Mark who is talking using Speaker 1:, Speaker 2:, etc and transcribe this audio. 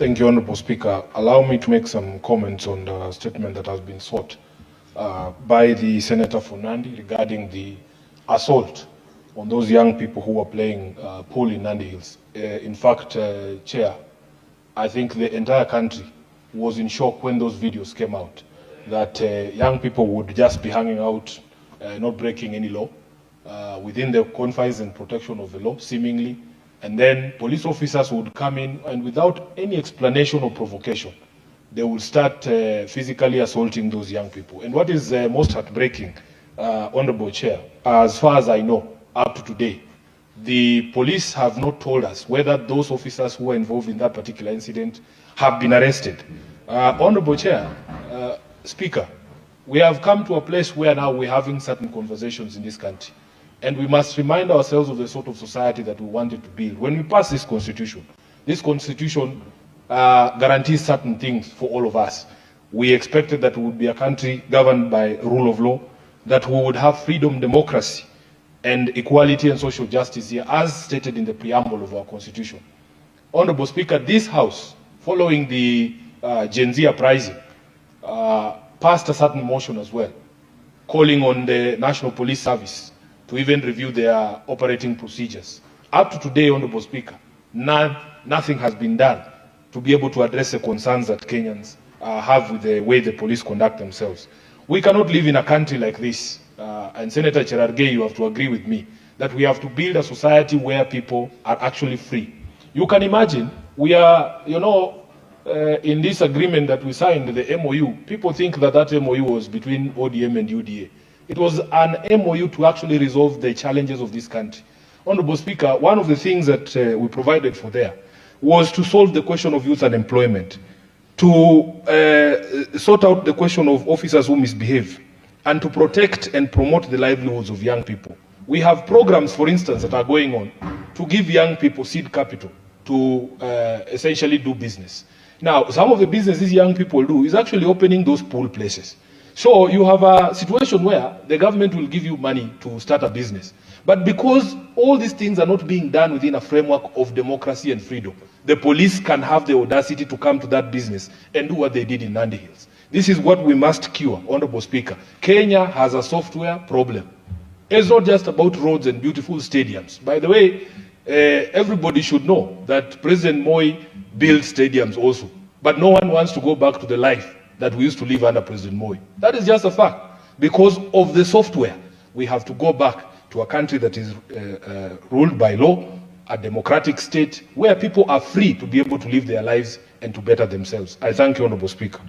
Speaker 1: Thank you, Honourable Speaker. Allow me to make some comments on the statement that has been sought by the Senator for Nandi regarding the assault on those young people who were playing pool in Nandi Hills. In fact, Chair, I think the entire country was in shock when those videos came out, that young people would just be hanging out, not breaking any law, within the confines and protection of the law, seemingly, and then police officers would come in and without any explanation or provocation, they would start physically assaulting those young people. And what is most heartbreaking, Honorable Chair, as far as I know, up to today, the police have not told us whether those officers who were involved in that particular incident have been arrested. Honorable Chair, Speaker, we have come to a place where now we're having certain conversations in this country. And we must remind ourselves of the sort of society that we wanted to build. When we pass this constitution guarantees certain things for all of us. We expected that we would be a country governed by rule of law, that we would have freedom, democracy, and equality and social justice here, as stated in the preamble of our constitution. Honorable Speaker, this House, following the Gen Z uprising, passed a certain motion as well, calling on the National Police Service to even review their operating procedures. Up to today, Honorable Speaker, nothing has been done to be able to address the concerns that Kenyans have with the way the police conduct themselves. We cannot live in a country like this, and Senator Cherargei, you have to agree with me, that we have to build a society where people are actually free. You can imagine, we are, in this agreement that we signed, the MOU, people think that that MOU was between ODM and UDA. It was an MOU to actually resolve the challenges of this country. Honorable Speaker, one of the things that we provided for there was to solve the question of youth unemployment, to sort out the question of officers who misbehave, and to protect and promote the livelihoods of young people. We have programs, for instance, that are going on to give young people seed capital to essentially do business. Now, some of the businesses young people do is actually opening those pool places. So you have a situation where the government will give you money to start a business. But because all these things are not being done within a framework of democracy and freedom, the police can have the audacity to come to that business and do what they did in Nandi Hills. This is what we must cure, Honorable Speaker. Kenya has a software problem. It's not just about roads and beautiful stadiums. By the way, everybody should know that President Moi built stadiums also. But no one wants to go back to the life that we used to live under President Moi. That is just a fact. Because of the software, we have to go back to a country that is ruled by law, a democratic state, where people are free to be able to live their lives and to better themselves. I thank you, Honorable Speaker.